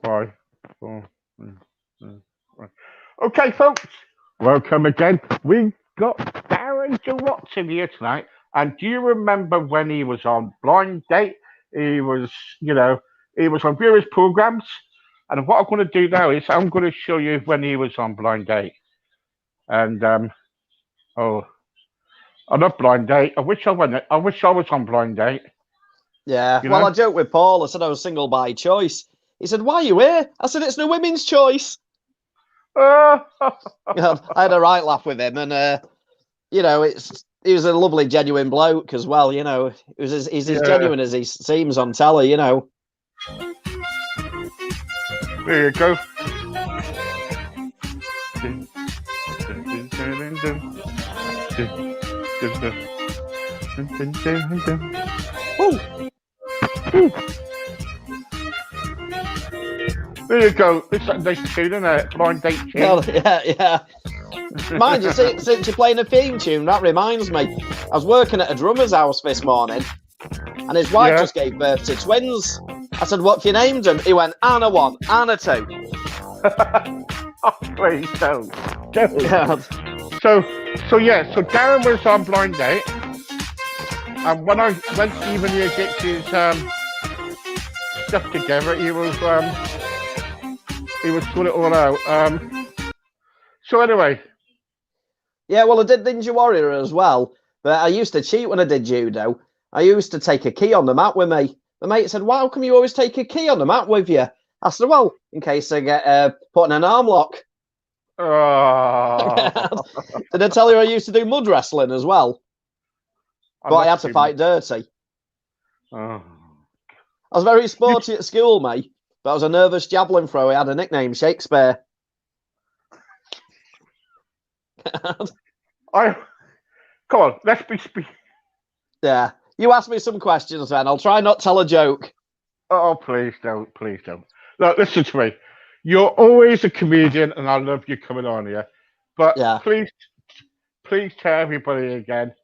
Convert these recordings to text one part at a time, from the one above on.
five, four, three. Okay, folks, welcome again. We've got Darren Watson here tonight. And do you remember when he was on Blind Date? He was, you know, he was on various programs. And what I'm going to do now is I'm going to show you when he was on Blind Date. And oh, I'm not Blind Date. I wish I went. I wish I was on Blind Date. Yeah, You well, know. I joked with Paul. I said I was single by choice. He said, "Why are you here?" I said, "It's the women's choice." Ah, I had a right laugh with him, and he was a lovely, genuine bloke as well. He's as yeah. genuine as he seems on telly. There you go. Ooh, There you go. It's that nice tune, isn't it? Blind Date tune. yeah. Mind you, since you're playing a theme tune, that reminds me. I was working at a drummer's house this morning, and his wife Yeah. just gave birth to twins. I said, "What have you named them?" He went, "Anna 1, Anna 2. Oh, please don't. Don't. God. So Darren was on Blind Date, and when Stephen here gets his stuff together, he was sorting it all out. So anyway, Yeah, well, I did Ninja Warrior as well, but I used to cheat when I did judo. I used to take a key on the mat with me. The mate said, "Why come you always take a key on the mat with you?" I said, "Well, in case I get put in an arm lock." oh, Did I tell you I used to do mud wrestling as well? But I had to fight dirty. Oh. I was very sporty at school, mate, but I was a nervous javelin thrower. I had a nickname, Shakespeare. I come on, let's be Yeah. You ask me some questions then. I'll try not to tell a joke. Oh, please don't, please don't. Look, listen to me. You're always a comedian, and I love you coming on here. But Yeah. please tell everybody again,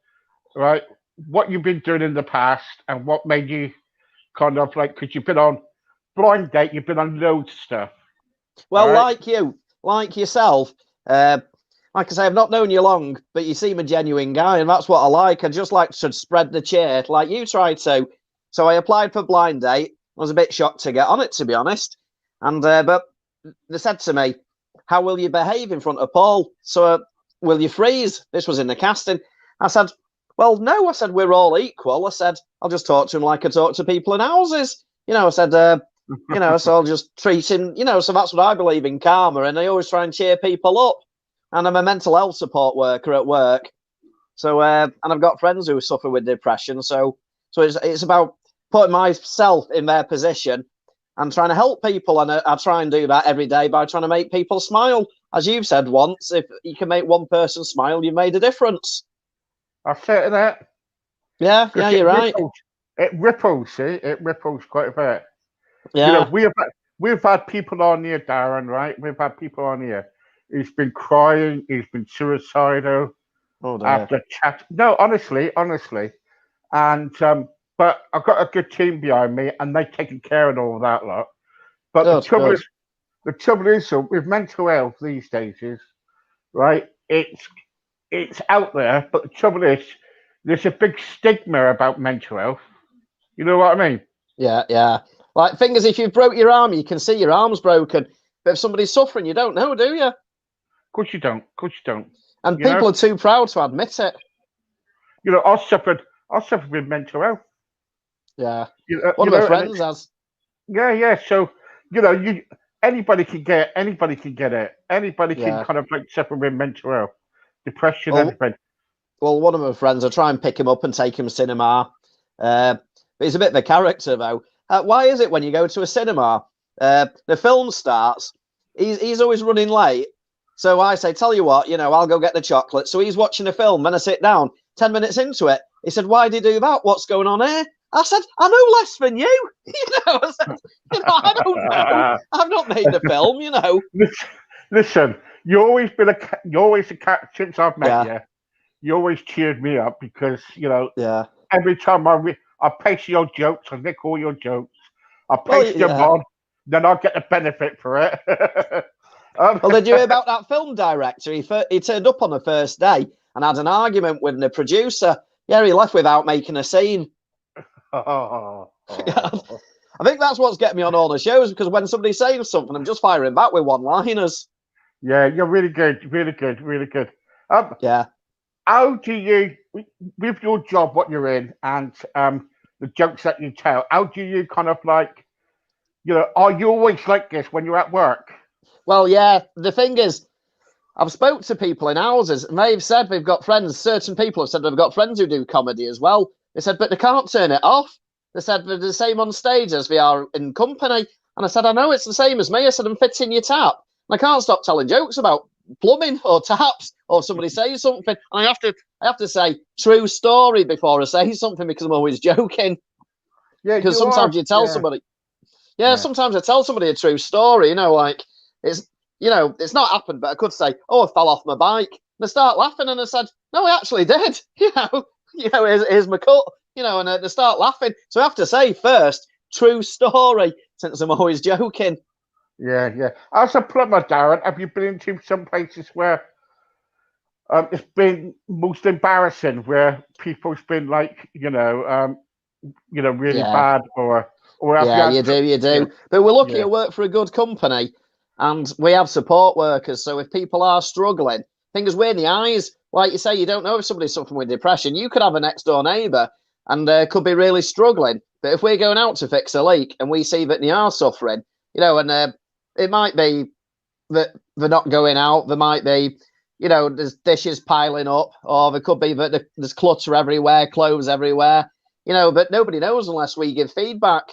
right? What you've been doing in the past, and what made you kind of like, because you've been on Blind Date, you've been on loads of stuff. Well, Right? like you, like yourself, like I say, I've not known you long, but you seem a genuine guy, and that's what I like. I just like to spread the cheer, like you tried to. So I applied for Blind Date. I was a bit shocked to get on it, to be honest. And but they said to me, "How will you behave in front of Paul? So will you freeze?" This was in the casting. I said, "Well, no." I said, "We're all equal." I said, "I'll just talk to him like I talk to people in houses." I said, so I'll just treat him, so that's what I believe in, karma, and I always try and cheer people up. And I'm a mental health support worker at work. So, and I've got friends who suffer with depression. So it's about putting myself in their position and trying to help people. And I try and do that every day by trying to make people smile. As you've said once, if you can make one person smile, you've made a difference. I said that. Yeah, you're right. It ripples, see? It ripples quite a bit. Yeah. We've had people on here, Darren, right? We've had people on here. He's been crying, he's been suicidal Oh, dear. after chat. No, honestly. And but I've got a good team behind me and they've taken care of all that lot. But Good, good. the trouble is so with mental health these days is right, it's out there, but the trouble is there's a big stigma about mental health. You know what I mean? Yeah. Like, thing is, if you broke your arm, you can see your arm's broken. But if somebody's suffering, you don't know, do you? Of course you don't. Of course you don't. And You know? people are too proud to admit it. I suffered with mental health. Yeah. You One of know, my friends has. yeah. So you anybody can get it. Anybody can Yeah. kind of like suffer with mental health, depression, Well, everything. one of my friends, I try and pick him up and take him to cinema. But he's a bit of a character, though. Why is it when you go to a cinema, the film starts, he's always running late. So I say, "Tell you what, I'll go get the chocolate." So he's watching a film, and I sit down. 10 minutes into it, he said, "Why did you do that? What's going on here?" I said, "I know less than you." I said, "I don't know. I've not made the film, Listen, you're always a cat since I've met you. You always cheered me up because Yeah. every time I paste your jokes, I nick all your jokes, I Well, paste them on. then I'll get the benefit for it. Well, did you hear about that film director? He turned up on the first day and had an argument with the producer. Yeah, he left without making a scene. Oh. I think that's what's getting me on all the shows, because when somebody's saying something, I'm just firing back with one-liners. Yeah, you're really good, really good, really good. Yeah. How do you, with your job, what you're in, and the jokes that you tell, how do you kind of like, are you always like this when you're at work? Well, yeah, the thing is, I've spoke to people in houses, and they've said they've got friends. Certain people have said they've got friends who do comedy as well. They said, but they can't turn it off. They said they're the same on stage as they are in company. And I said, I know it's the same as me. I said, I'm fitting your tap. And I can't stop telling jokes about plumbing or taps, or somebody says something. And I have to say true story before I say something, because I'm always joking. Yeah, because sometimes you tell somebody. Yeah, sometimes I tell somebody a true story, like it's not happened, but I could say, oh, I fell off my bike. And they start laughing, and I said, no, I actually did. Here's my cut. And they start laughing. So I have to say first, true story, since I'm always joking. Yeah. As a plumber, Darren, have you been into some places where it's been most embarrassing, where people's been like, really bad, or have you do. Yeah. But we're lucky to work for a good company, and we have support workers. So if people are struggling, things we're in the eyes, like you say, you don't know if somebody's suffering with depression. You could have a next door neighbour and could be really struggling. But if we're going out to fix a leak and we see that they are suffering, and it might be that they're not going out, there might be, there's dishes piling up, or there could be that there's clutter everywhere, clothes everywhere, but nobody knows unless we give feedback.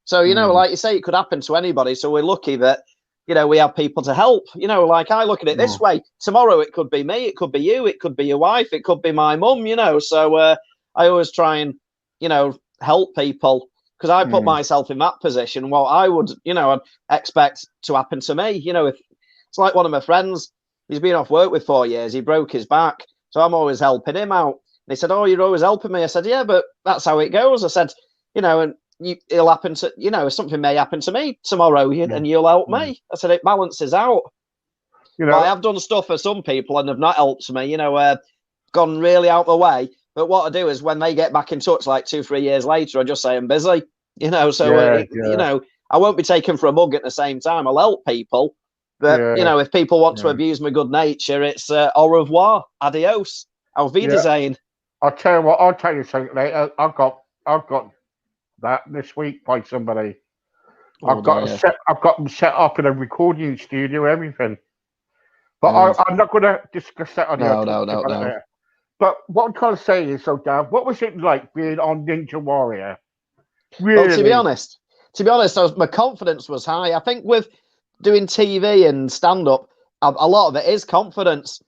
So, like you say, it could happen to anybody. So we're lucky that, we have people to help. Like I look at it this way. Tomorrow it could be me, it could be you, it could be your wife, it could be my mum, So I always try and, help people, because I put myself in that position. Well, I would, I'd expect to happen to me. If it's like one of my friends, he's been off work with 4 years, he broke his back. So I'm always helping him out. And he said, oh, you're always helping me. I said, yeah, but that's how it goes. I said, and it'll happen to, something may happen to me tomorrow, and you'll help me. I said, it balances out. But I have done stuff for some people and have not helped me, gone really out the way. But what I do is when they get back in touch, like 2-3 years later, I just say I'm busy, I won't be taken for a mug at the same time. I'll help people. But, if people want to abuse my good nature, it's au revoir, adios, auf Wiedersehen. I'll tell you what, I'll tell you something later. I've got that this week by somebody. I've got them set up in a recording studio, everything. But I'm not going to discuss that on here. No. But what I'm trying to say is, Dan, what was it like being on Ninja Warrior? Really? Well, to be honest, my confidence was high. I think with doing TV and stand-up, a lot of it is confidence.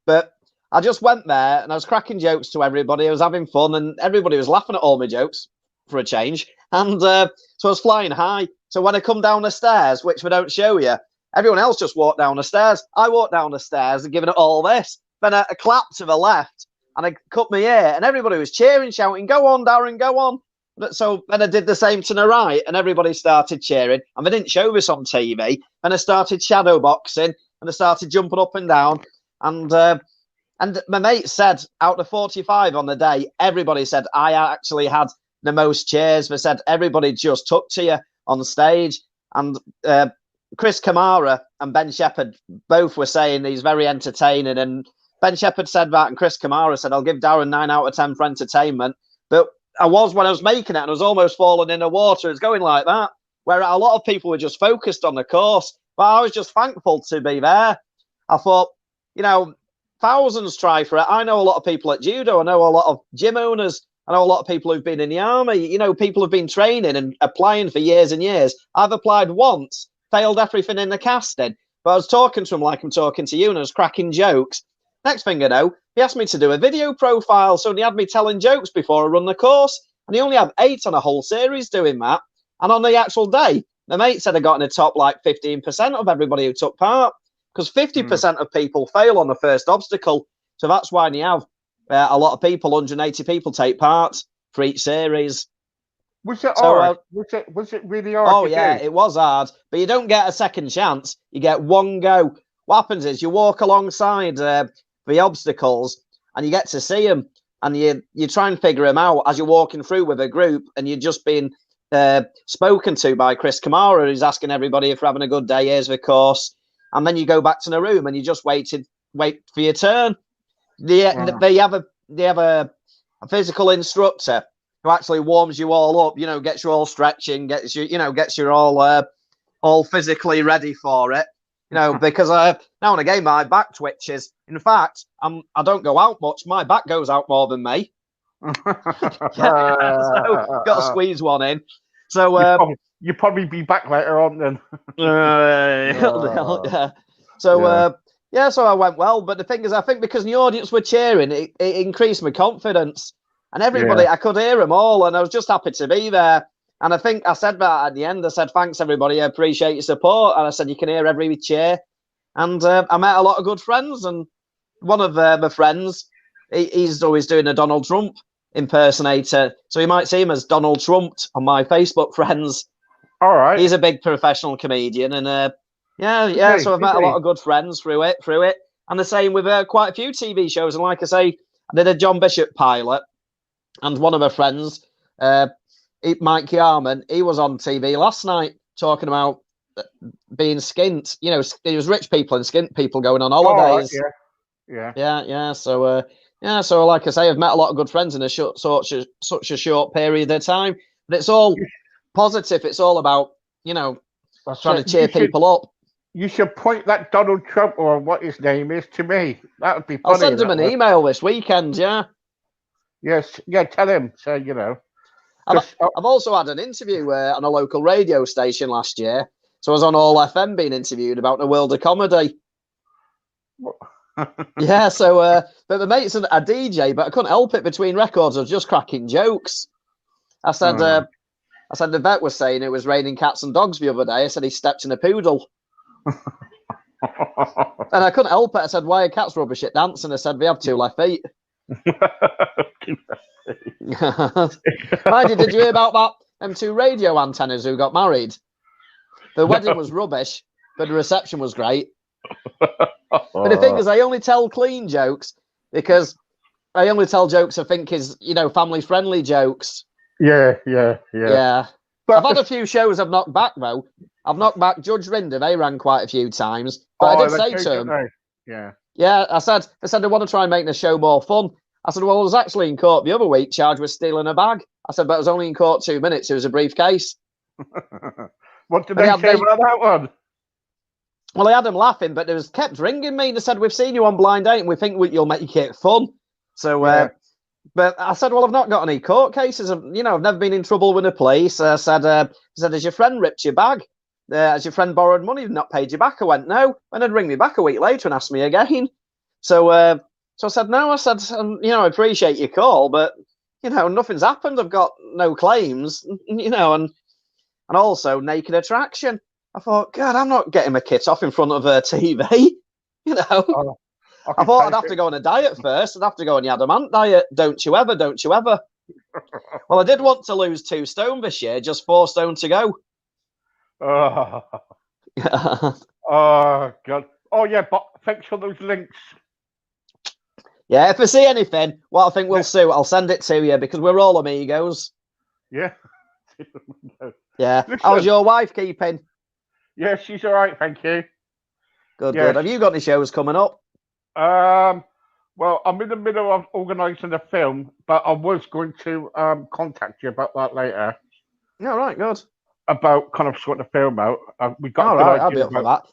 But I just went there and I was cracking jokes to everybody. I was having fun, and everybody was laughing at all my jokes for a change. And so I was flying high. So when I come down the stairs, which we don't show you, everyone else just walked down the stairs. I walked down the stairs and giving it all this. Then I clapped to the left and I cut my ear, and everybody was cheering, shouting, go on, Darren, go on. So then I did the same to the right, and everybody started cheering. And they didn't show this on TV. And I started shadow boxing, and I started jumping up and down. And my mate said, out of 45 on the day, everybody said I actually had the most cheers. They said everybody just took to you on stage. And Chris Kamara and Ben Shepherd both were saying he's very entertaining. And Ben Shepherd said that, and Chris Kamara said, I'll give Darren 9 out of 10 for entertainment. But I was when I was making it, and I was almost falling in the water. It's going like that, where a lot of people were just focused on the course. But I was just thankful to be there. I thought, thousands try for it. I know a lot of people at judo. I know a lot of gym owners. I know a lot of people who've been in the army. People have been training and applying for years and years. I've applied once, failed everything in the casting. But I was talking to him like I'm talking to you, and I was cracking jokes. Next thing I know, he asked me to do a video profile. So he had me telling jokes before I run the course. And he only had 8 on a whole series doing that. And on the actual day, the mate said I got in the top like 15% of everybody who took part. Because 50% of people fail on the first obstacle. So that's why you have a lot of people, 180 people, take part for each series. Was it So, hard? Was it really hard oh to yeah, do? it was hard, but you don't get a second chance. You get one go. What happens is you walk alongside the obstacles, and you get to see them, and you try and figure them out as you're walking through with a group, and you're just being spoken to by Chris Kamara, who's asking everybody if they're having a good day. Here's the course, and then you go back to the room, and you just wait for your turn. Wow. They have a physical instructor who actually warms you all up, gets you all stretching, gets you all physically ready for it. Because now and again my back twitches. In fact, I don't go out much. My back goes out more than me. So got to squeeze one in. So you probably be back later on then. yeah. So so I went well. But the thing is, I think because the audience were cheering, it increased my confidence. And everybody, I could hear them all, and I was just happy to be there. And I think I said that at the end. I said, thanks, everybody. I appreciate your support. And I said, you can hear every cheer. And I met a lot of good friends. And one of my friends, he's always doing a Donald Trump impersonator. So you might see him as Donald Trump on my Facebook friends. All right. He's a big professional comedian. And so I've met a lot of good friends through it. And the same with quite a few TV shows. And like I say, I did a John Bishop pilot. And one of my friends, Mike Yarman, he was on TV last night talking about being skint. It was rich people and skint people going on holidays. Yeah. So like I say, I've met a lot of good friends in such a short period of time. But it's all positive. It's all about trying to cheer people up. You should point that Donald Trump or what his name is to me. That would be funny. I'll send him an email this weekend. Yeah. Yes, tell him. So I've also had an interview on a local radio station last year. So I was on All FM being interviewed about the world of comedy. Yeah, so but the mate's a DJ, but I couldn't help it. Between records, I was just cracking jokes. I said the vet was saying it was raining cats and dogs the other day. I said he stepped in a poodle. And I couldn't help it. I said, why are cats rubbish at dancing? I said, they have 2 left feet. Mind you, did you hear about that? Them 2 radio antennas who got married? The wedding was rubbish, but the reception was great. But the thing is, I only tell clean jokes because I only tell jokes I think is, family-friendly jokes. Yeah. But I've had a few shows I've knocked back, though. I've knocked back Judge Rinder. They ran quite a few times. But I did say to him, yeah, I said I want to try and make the show more fun. I said, well, I was actually in court the other week charged with stealing a bag. I said, but I was only in court 2 minutes. It was a briefcase. What did they say about that one? Well, I had them laughing, but they kept ringing me. They said, we've seen you on Blind Date and we think you'll make it fun. So, but I said, well, I've not got any court cases. I've never been in trouble with the police. I said, has your friend ripped your bag? Has your friend borrowed money and not paid you back? I went, no. And they'd ring me back a week later and ask me again. So I said, no. I said, I appreciate your call, but, nothing's happened. I've got no claims, and also naked attraction. I thought, God, I'm not getting my kit off in front of a TV, I thought I'd have to go on a diet first. I'd have to go on the adamant diet. Don't you ever. Well, I did want to lose 2 stone this year, just 4 stone to go. Oh, God. Oh, yeah, but thanks for those links. Yeah, if I see anything, what I think we'll see, I'll send it to you because we're all amigos. Yeah. Yeah. Listen, How's your wife keeping? Yeah, she's all right, thank you. Good. Have you got any shows coming up? Well, I'm in the middle of organising a film, but I was going to contact you about that later. Yeah, right, good. About kind of sorting the film out. We got. All right, I'll be up for that.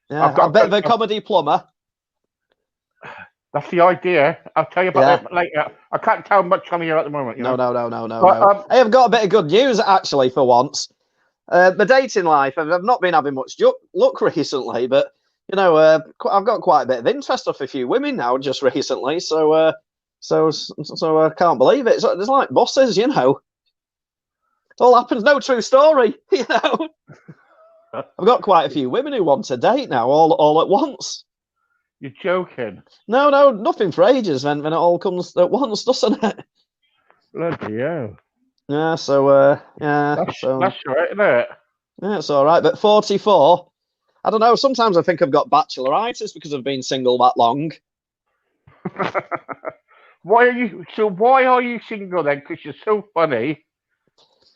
Yeah, I've got a bit of a comedy plumber. That's the idea. I'll tell you about that later. I can't tell much on here at the moment. No. But, I have got a bit of good news actually for once. My dating life, I've not been having much luck recently, but I've got quite a bit of interest off a few women now just recently. So I can't believe it. There's like buses, It all happens. No true story, I've got quite a few women who want a date now, all at once. You're joking? No, nothing for ages. Then it all comes at once, doesn't it? Bloody hell! Yeah, so That's all right, isn't it? yeah, it's all right. But 44, I don't know. Sometimes I think I've got bacheloritis because I've been single that long. Why are you? So why are you single then? Because you're so funny.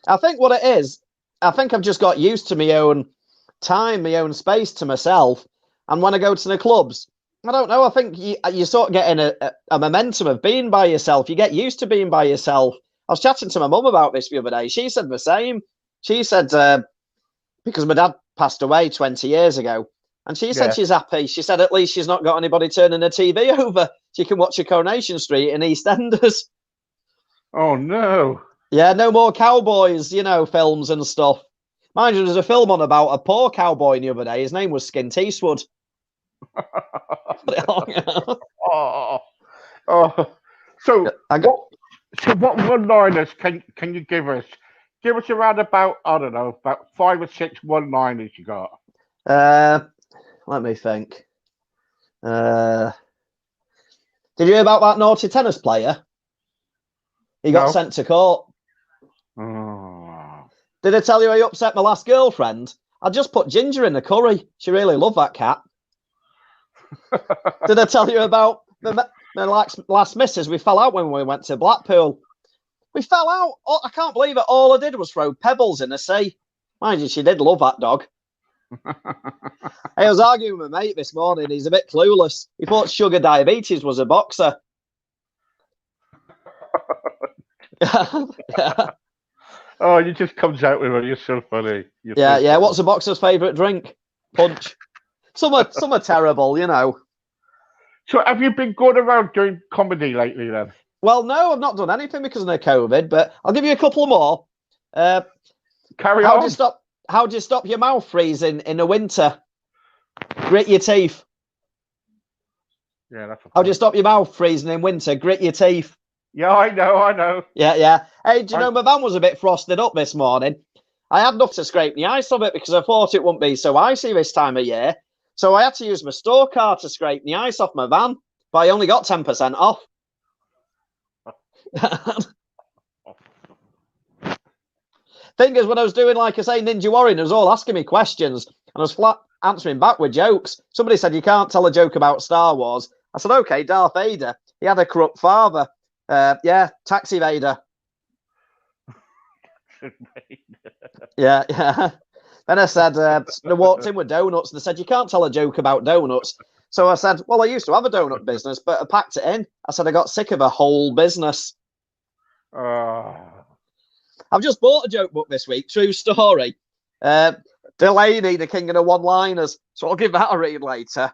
I think what it is, I think I've just got used to my own time, my own space to myself. And when I go to the clubs, I don't know. I think you sort of get in a momentum of being by yourself. You get used to being by yourself. I was chatting to my mum about this the other day. She said the same. She said, because my dad passed away 20 years ago, and she said Yeah. she's happy. She said at least she's not got anybody turning the TV over. She can watch a Coronation Street in EastEnders. Oh no. Yeah, no more cowboys, films and stuff. Mind you, there's a film on about a poor cowboy the other day. His name was Skint Eastwood. Oh. Oh. So what? So what one-liners can you give us? Give us around about, I don't know, about 5 or 6 one-liners you got. Let me think. Did you hear about that naughty tennis player? He got No. sent to court. Oh. Did I tell you I upset my last girlfriend? I just put ginger in the curry. She really loved that cat. Did I tell you about my last missus? We fell out when we went to Blackpool. We fell out. Oh, I can't believe it. All I did was throw pebbles in the sea. Mind you, she did love that dog. I was arguing with my mate this morning. He's a bit clueless. He thought sugar diabetes was a boxer. Yeah. Oh, you just comes out with it. You're so funny. Yeah. Funny. What's a boxer's favourite drink? Punch. Some are terrible, So have you been going around doing comedy lately then? Well, no, I've not done anything because of the COVID, but I'll give you a couple more. Carry on. How do you stop your mouth freezing in the winter? Grit your teeth. Yeah, that's. How do you stop your mouth freezing in winter? Grit your teeth. Yeah, I know. Yeah. Hey, do you know my van was a bit frosted up this morning? I had enough to scrape the ice off it because I thought it wouldn't be so icy this time of year. So I had to use my store car to scrape the ice off my van, but I only got 10% off. Thing is, when I was doing, like I say, Ninja Warrior, they was all asking me questions, and I was flat answering back with jokes. Somebody said, you can't tell a joke about Star Wars. I said, okay, Darth Vader. He had a corrupt father. Yeah, Taxi Vader. Yeah. Then I said, they walked in with donuts, and they said, you can't tell a joke about donuts. So I said, well, I used to have a donut business, but I packed it in. I said, I got sick of a whole business. I've just bought a joke book this week, true story. Delaney, the king of the one-liners. So I'll give that a read later.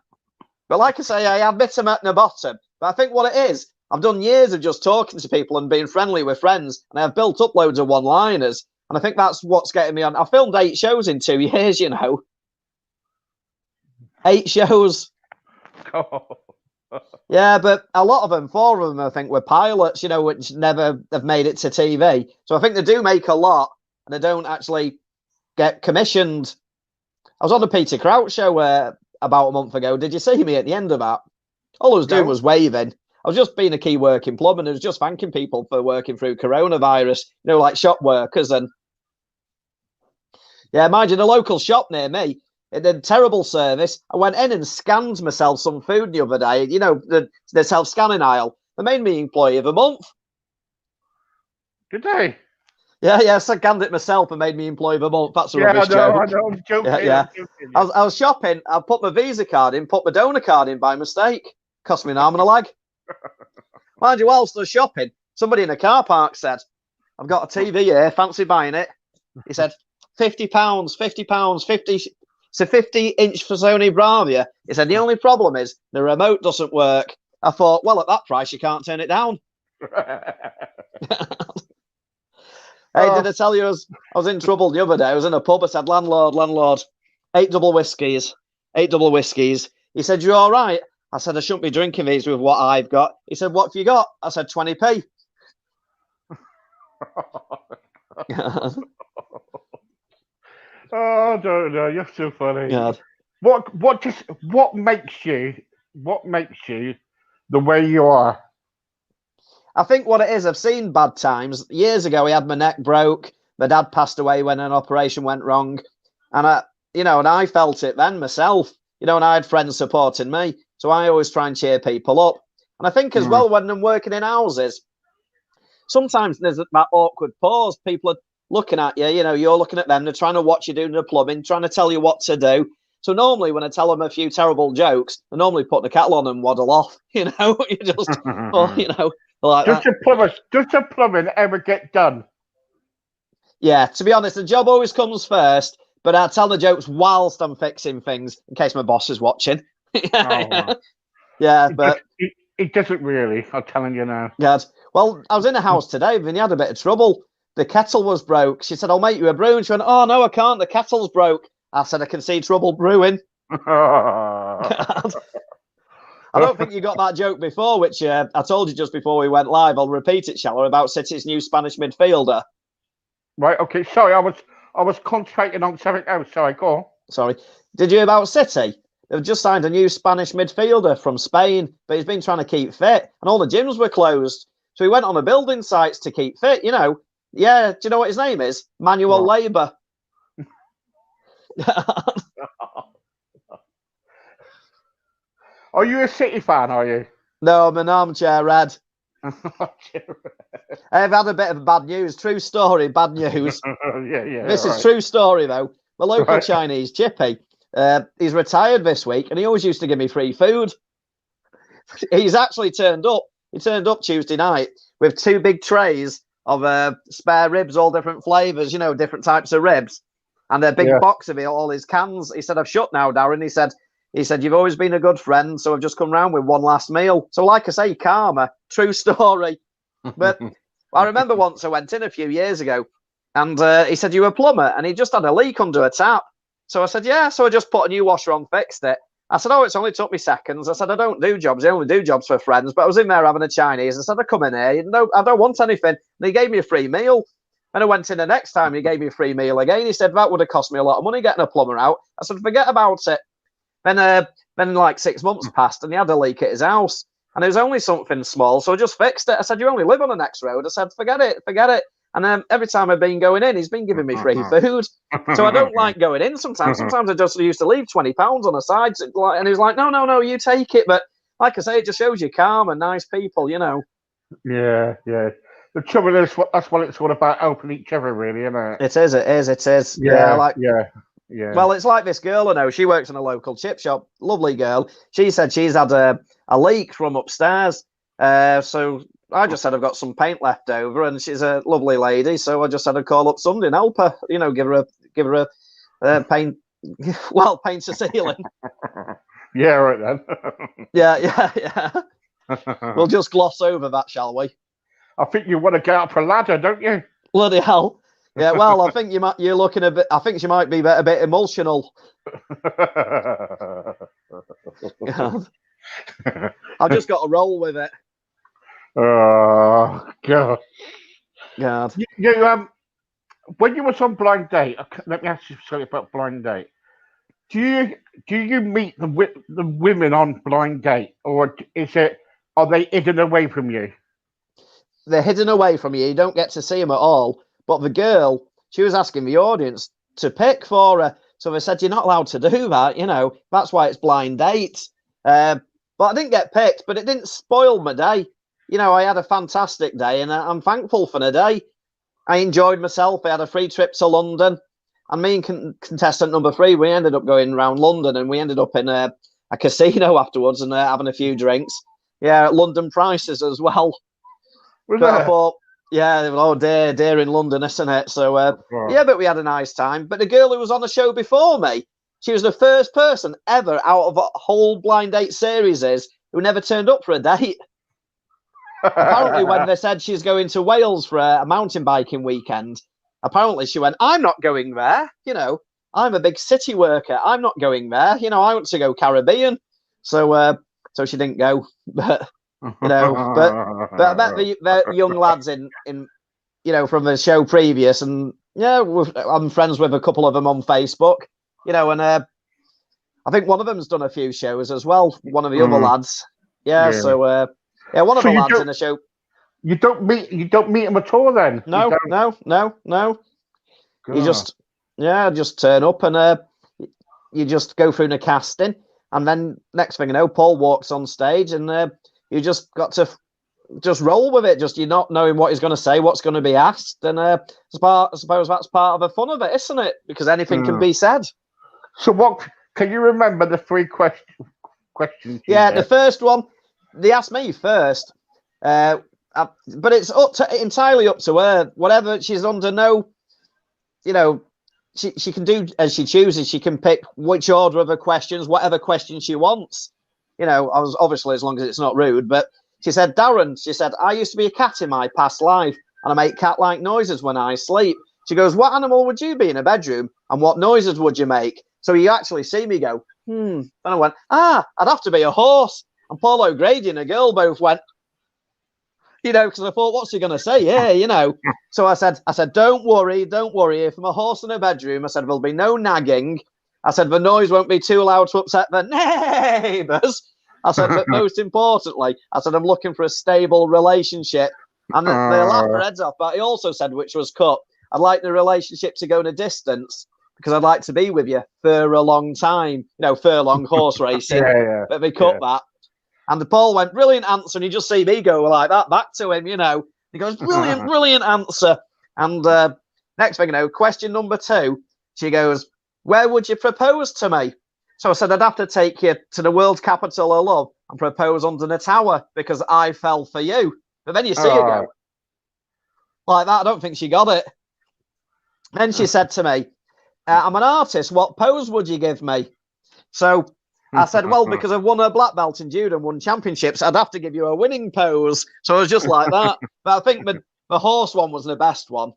But like I say, I admit I'm at the bottom. But I think what it is, I've done years of just talking to people and being friendly with friends, and I've built up loads of one-liners. And I think that's what's getting me on. I filmed 8 shows in 2 years, 8 shows. Yeah, but a lot of them, 4 of them, I think, were pilots, which never have made it to TV. So I think they do make a lot, and they don't actually get commissioned. I was on the Peter Crouch show about a month ago. Did you see me at the end of that? All I was doing was waving. I was just being a key working plumber, and I was just thanking people for working through coronavirus, like shop workers. And yeah, mind you, the local shop near me, it did terrible service. I went in and scanned myself some food the other day. The self-scanning aisle. They made me employee of the month. Did they? Yeah. So I scanned it myself and made me employee of the month. That's a rubbish joke. I know. I'm joking. Yeah. I'm joking. I was shopping. I put my Visa card in, put my donor card in by mistake. Cost me an arm and a leg. Mind you, whilst I was shopping, somebody in a car park said, I've got a TV here, fancy buying it. He said, £50, £50, 50. It's a 50-inch for Sony Bravia. He said, the only problem is the remote doesn't work. I thought, well, at that price, you can't turn it down. Hey, did I tell you I was in trouble the other day? I was in a pub. I said, landlord, 8 double whiskies. He said, you all right? I said, I shouldn't be drinking these with what I've got. He said, what have you got? I said, 20p. Oh, no, you're so funny. God. What makes you the way you are? I think what it is, I've seen bad times. Years ago, I had my neck broke. My dad passed away when an operation went wrong, and I felt it then myself. And I had friends supporting me, so I always try and cheer people up. And I think as well when I'm working in houses, sometimes there's that awkward pause. People are looking at you. You're looking at them. They're trying to watch you doing the plumbing, trying to tell you what to do. So normally when I tell them a few terrible jokes, I normally put the kettle on and waddle off. You just, like does that. the plumbing ever get done? Yeah, to be honest, the job always comes first, but I tell the jokes whilst I'm fixing things in case my boss is watching. Yeah, but it doesn't really. I'm telling you now. God. Well, I was in a house today and he had a bit of trouble. The kettle was broke. She said, "I'll make you a brew." And she went, "Oh no, I can't. The kettle's broke." I said, "I can see trouble brewing." I don't think you got that joke before, which I told you just before we went live. I'll repeat it, shall I? About City's new Spanish midfielder. Right. Okay. Sorry, I was concentrating on something else. Sorry, go on. Sorry. Did you about City? They've just signed a new Spanish midfielder from Spain, but he's been trying to keep fit, and all the gyms were closed. So he went on the building sites to keep fit. Yeah. Do you know what his name is? Manual Labour. Are you a City fan? Are you? No, I'm an armchair red. I've had a bit of bad news. True story, bad news. Yeah. This is true story, though. The local Chinese Chippy, he's retired this week, and he always used to give me free food. He's actually turned up. He turned up Tuesday night with 2 big trays of spare ribs, all different flavours, different types of ribs, and a big box of all his cans. He said, "I've shut now, Darren." He said, "You've always been a good friend, so I've just come round with one last meal." So, like I say, karma, true story. But I remember once I went in a few years ago, and he said, "You a plumber?" And he just had a leak under a tap. So I said, "Yeah." So I just put a new washer on, fixed it. I said, "Oh, it's only took me seconds." I said, "I don't do jobs. I only do jobs for friends." But I was in there having a Chinese. I said, "I come in here. No, I don't want anything." And he gave me a free meal. And I went in the next time. He gave me a free meal again. He said, "That would have cost me a lot of money getting a plumber out." I said, "Forget about it." Then like 6 months passed and he had a leak at his house. And it was only something small. So I just fixed it. I said, "You only live on the next road." I said, forget it. And every time I've been going in, he's been giving me free food. So I don't like going in sometimes. Sometimes I just used to leave £20 on the side. And he was like, no, you take it. But like I say, it just shows you calm and nice people, Yeah. The trouble is, that's what it's all about, helping each other, really, isn't it? It is. Yeah. Well, it's like this girl I know. She works in a local chip shop. Lovely girl. She said she's had a leak from upstairs. So I just said I've got some paint left over, and she's a lovely lady. So I just said I'd call up somebody and help her. Give her a paint. Well, paint the ceiling. Yeah, right then. Yeah. We'll just gloss over that, shall we? I think you want to get up a ladder, don't you? Bloody hell. Yeah, well, I think you're looking a bit. I think she might be a bit emotional. I've just got to roll with it. Oh God. God. When you was on Blind Date, let me ask you something about Blind Date. Do you meet the women on Blind Date, or are they hidden away from you? They're hidden away from you. You don't get to see them at all. But the girl, she was asking the audience to pick for her. So they said, "You're not allowed to do that. That's why it's Blind Date." But I didn't get picked, but it didn't spoil my day. I had a fantastic day, and I'm thankful for the day. I enjoyed myself. I had a free trip to London. And me and contestant number 3, we ended up going around London, and we ended up in a casino afterwards and having a few drinks. Yeah, at London prices as well. But I thought, yeah, oh dear in London, isn't it? So, yeah, but we had a nice time. But the girl who was on the show before me, she was the first person ever out of a whole Blind Date series who never turned up for a date. Apparently, when they said she's going to Wales for a mountain biking weekend, apparently she went, "I'm not going there. I'm a big city worker. I'm not going there. I want to go Caribbean." So she didn't go. But but I met the young lads in from the show previous, and yeah, I'm friends with a couple of them on Facebook. And I think one of them's done a few shows as well. One of the other lads. Yeah. So one of the lads in the show. You don't meet him at all then. You No, don't. no, no, no. You God. just turn up and you just go through the casting, and then next thing you know, Paul walks on stage, and you just got to just roll with it. Just you're not knowing what he's going to say, what's going to be asked, and I suppose that's part of the fun of it, isn't it? Because anything can Mm. be said. So what? Can you remember the three questions you Yeah, the did? first one, they asked me first, but it's entirely up to her. Whatever she's under, no, you know, she can do as she chooses. She can pick which order of her questions, whatever question she wants. I was obviously, as long as it's not rude, but she said, Darren, she said, I used to be a cat in my past life, and I make cat-like noises when I sleep. She goes, what animal would you be in a bedroom, and what noises would you make? So you actually see me go, And I went, I'd have to be a horse. And Paul O'Grady and a girl both went, because I thought, what's he going to say? Yeah. So I said, don't worry. If I'm a horse in a bedroom, I said, there'll be no nagging. I said, the noise won't be too loud to upset the neighbours. I said, but most importantly, I said, I'm looking for a stable relationship. And they laughed their heads off. But he also said, which was cut, I'd like the relationship to go in a distance because I'd like to be with you for a long time. Furlong horse racing. Yeah. But they cut that. And the Paul went, brilliant answer. And you just see me go like that back to him, He goes, brilliant answer. And next thing you know, question number 2, she goes, where would you propose to me? So I said, I'd have to take you to the world capital of love and propose under the tower because I fell for you. But then you see her go like that. I don't think she got it. Then she said to me, I'm an artist. What pose would you give me? So I said, well, because I've won a black belt in judo and won championships, I'd have to give you a winning pose. So I was just like that. But I think the horse one was the best one.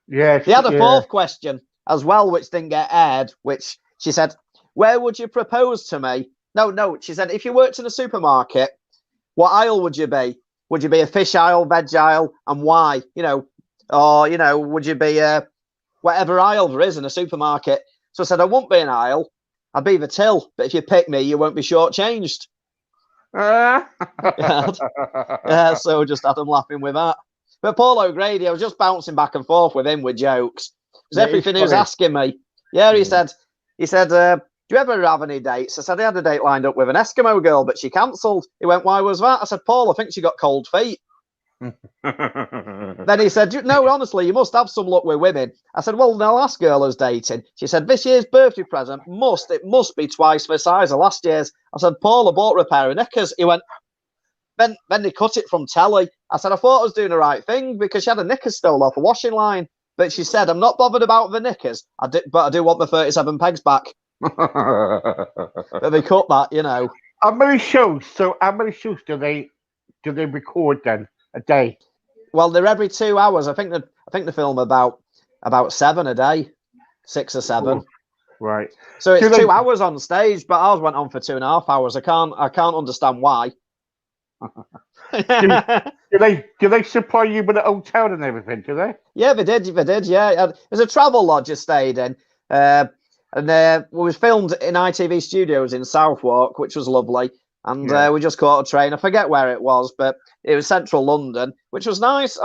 Yes. He had a fourth question as well, which didn't get aired, which she said, where would you propose to me? No, she said, if you worked in a supermarket, what aisle would you be? Would you be a fish aisle, veg aisle, and why? Or, would you be whatever aisle there is in a supermarket? So I said, I won't be an aisle. I'd be the till, but if you pick me, you won't be shortchanged. Yeah, so just had them laughing with that. But Paul O'Grady, I was just bouncing back and forth with him with jokes. Because everything he was asking me. Yeah, he said, do you ever have any dates? I said, I had a date lined up with an Eskimo girl, but she cancelled. He went, why was that? I said, Paul, I think she got cold feet. Then he said, no, honestly, you must have some luck with women. I said, well, the last girl I was dating, she said, this year's birthday present must be twice the size of last year's. I said, Paul, I bought her a pair of knickers. He went, then they cut it from telly. I said, I thought I was doing the right thing because she had a knickers stole off a washing line. But she said, I'm not but the knickers, but I do want the 37 pegs back. But they cut that, How many shows? So how many shows do they record then a day? Well, they're every 2 hours. I think the film about 7 a day, 6 or 7. Ooh, right. So it's 2 hours on stage, but ours went on for 2.5 hours. I can't understand why. do they supply you with a hotel and everything? Do they? Yeah, they did. Yeah, there's a travel lodge I stayed in, and it was filmed in ITV Studios in Southwark, which was lovely. And we just caught a train. I forget where it was, but it was central London, which was nice.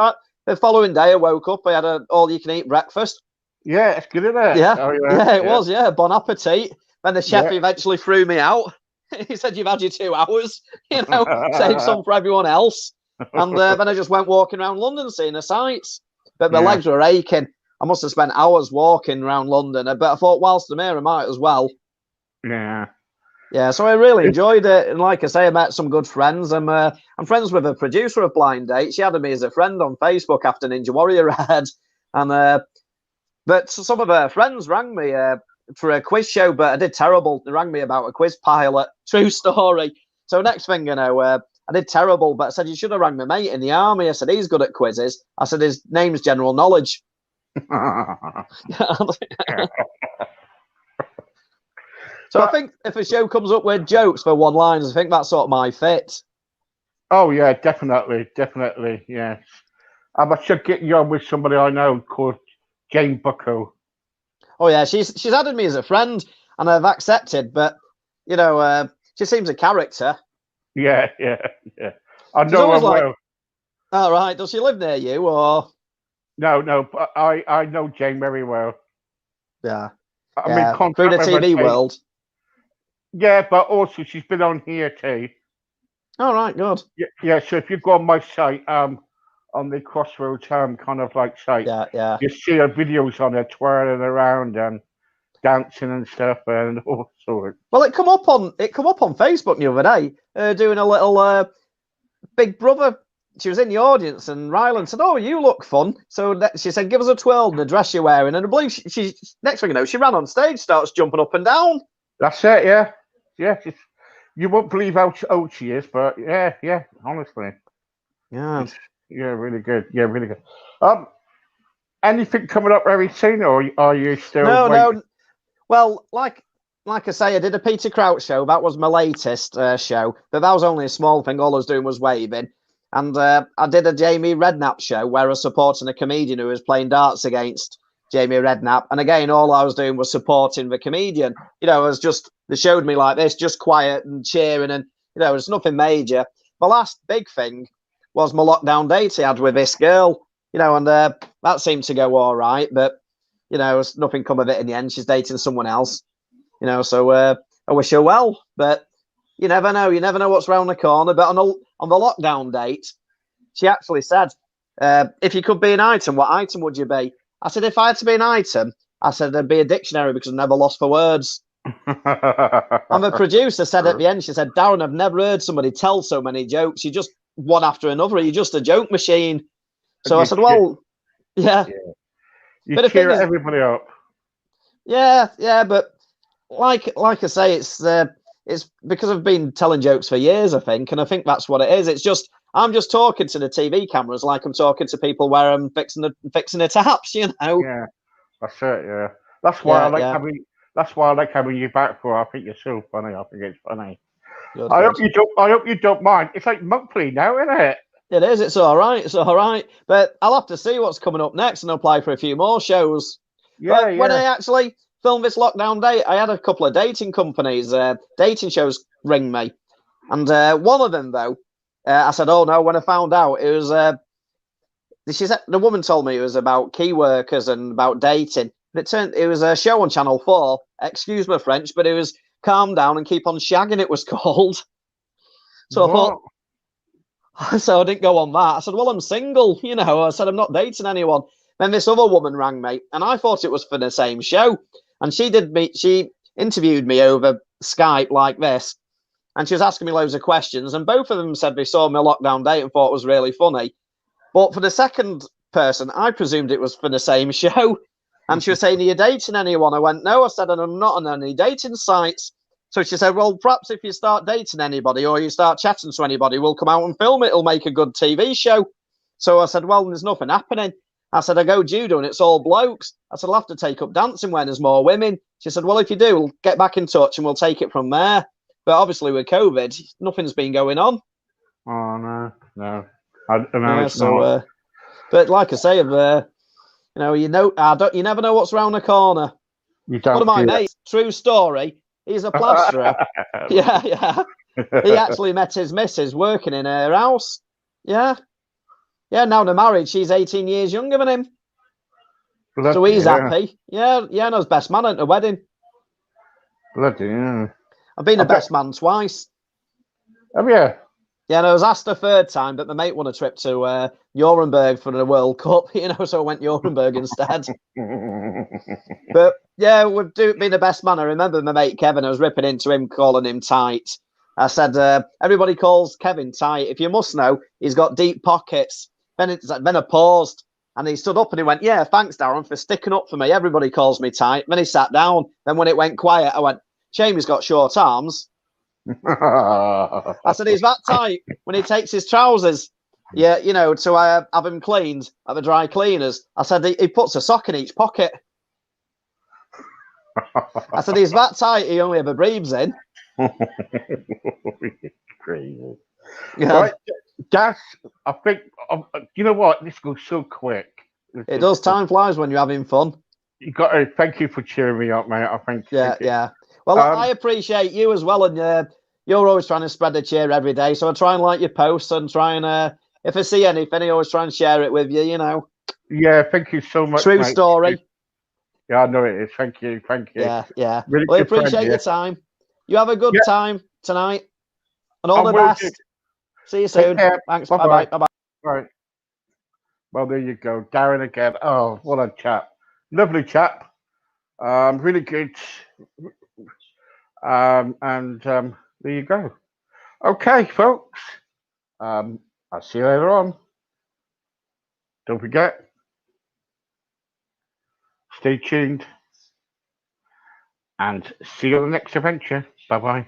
The following day, I woke up. I had an all-you-can-eat breakfast. Yeah, it's good, isn't it? Yeah, it was. Yeah, bon appetit. Then the chef eventually threw me out. He said, "You've had your 2 hours. Save some for everyone else." And then I just went walking around London, seeing the sights. But my legs were aching. I must have spent hours walking around London. But I thought, whilst I'm here, I might as well. Yeah. Yeah, so I really enjoyed it. And like I say, I met some good friends. I'm friends with a producer of Blind Date. She added me as a friend on Facebook after Ninja Warrior had. And but some of her friends rang me for a quiz show, but I did terrible. They rang me about a quiz pilot. True story. So next thing you know, I did terrible, but I said, you should have rang my mate in the army. I said, he's good at quizzes. I said, his name's General Knowledge. So I think if a show comes up with jokes for one-liners, I think that's sort of my fit. Oh, yeah, definitely. Yes. I should get you on with somebody I know called Jane Bucko. Oh, yeah, she's added me as a friend, and I've accepted, but, she seems a character. Yeah. I know her well. All right. Does she live near you, or? No, no, but I know Jane very well. Yeah. I'm in Yeah. Through contact the with her. TV world. Yeah, but also she's been on here too. All right. Good. Yeah, yeah. So if you go on my site, on the Crossroads kind of like site, Yeah. Yeah. you see her videos on her twirling around and dancing and stuff and all sorts. Well, it come up on Facebook the other day, doing a little Big Brother. She was in the audience, and Ryland said, "Oh, you look fun." So she said, "Give us a twirl and the dress you're wearing." And I believe she next thing you know, she ran on stage, starts jumping up and down. That's it. Yeah, yeah. You won't believe how old she is, but yeah, yeah. Honestly, Yeah. it's, yeah, really good. Yeah, really good. Um, anything coming up very soon, or are you still No, waiting? no. Well, like I say, I did a Peter Crouch show. That was my latest show, but that was only a small thing. All I was doing was waving. And I did a Jamie Redknapp show where I was supporting a comedian who was playing darts against Jamie Redknapp. And again, all I was doing was supporting the comedian. You know, it was just, they showed me like this, just quiet and cheering. And, you know, it's nothing major. The last big thing was my lockdown date I had with this girl, you know, and that seemed to go all right. But, you know, it's nothing come of it in the end. She's dating someone else, you know, so I wish her well. But you never know. You never know what's round the corner. But on the lockdown date, she actually said, if you could be an item, what item would you be? I said, if I had to be an item, I said, I'd be a dictionary because I'm never lost for words. And the producer said at the end, she said, Darren, I've never heard somebody tell so many jokes. You just one after another. You're just a joke machine. So I said, well, yeah. You But the thing cheer is, everybody up. yeah. But like I say, it's because I've been telling jokes for years, I think, and I think that's what it is. It's just I'm just talking to the TV cameras like I'm talking to people where I'm fixing the taps, you know. Yeah, that's it. Yeah, that's why I Yeah, like yeah. having. That's why I like having you back for. I think you're so funny. I think it's funny. Good, I hope good. you don't. I hope you don't mind. It's like monthly now, isn't it? It is. It's all right. It's all right. But I'll have to see what's coming up next and apply for a few more shows. Yeah, But when yeah. I actually filmed this lockdown date, I had a couple of dating companies, dating shows ring me. And one of them, though, I said, oh, no, when I found out, it was, the woman told me it was about key workers and about dating. It was a show on Channel 4, excuse my French, but it was Calm Down and Keep on Shagging, it was called. So I What? thought, so I didn't go on that. I said, well, I'm single, you know. I said, I'm not dating anyone. Then this other woman rang me, and I thought it was for the same show. And she interviewed me over Skype like this, and she was asking me loads of questions. And both of them said they saw my lockdown date and thought it was really funny. But for the second person, I presumed it was for the same show. And she was saying, are you dating anyone? I went, no. I said, and I'm not on any dating sites. So she said, well, perhaps if you start dating anybody or you start chatting to anybody, we'll come out and film it. It'll make a good TV show. So I said, well, there's nothing happening. I said, I go judo and it's all blokes. I said, I'll have to take up dancing when there's more women. She said, well, if you do, we'll get back in touch and we'll take it from there. But obviously with COVID, nothing's been going on. Oh no, no. I know Yeah, it's not. but like I say, you never know what's round the corner. You One of don't my feel mates, true story, he's a plasterer. Yeah. He actually met his missus working in her house. Yeah. Yeah, now they're married. She's 18 years younger than him. So Bloody he's yeah. happy. Yeah, and I was best man at the wedding. Bloody yeah. I've been I a bet. best man twice. Oh yeah. Yeah, and I was asked a third time, but my mate won a trip to Nuremberg for the World Cup, you know, so I went Nuremberg instead. But yeah, we've been the best man. I remember my mate Kevin, I was ripping into him, calling him tight. I said, everybody calls Kevin tight. If you must know, he's got deep pockets. Then I paused and he stood up and he went, yeah, thanks, Darren, for sticking up for me. Everybody calls me tight. Then he sat down. Then when it went quiet, I went, shame he's got short arms. I said, he's that tight when he takes his trousers. Yeah, you know, to have him cleaned at the dry cleaners. I said, he puts a sock in each pocket. I said, he's that tight, he only ever breathes in. Crazy. Yeah. Right, that's. I think. You know what? This goes so quick. It does. Time flies when you're having fun. You got to thank you for cheering me up, mate. I think. Yeah. Well, I appreciate you as well, and you're always trying to spread the cheer every day. So I try and like your posts and try and if I see anything, I always try and share it with you. You know, Yeah, thank you so much, true mate. story. Yeah, I know it is. Thank you. Yeah, yeah. Really Well, I good friend appreciate here. your time. You have a good Yeah, time tonight, and all I the will do. best. See you Take soon. care. Thanks. Bye Bye bye. bye. Bye bye. Right. Well, there you go. Darren again. Oh, what a chap. Lovely chap. Really good. And there you go. Okay, folks. I'll see you later on. Don't forget, stay tuned and see you on the next adventure. Bye bye.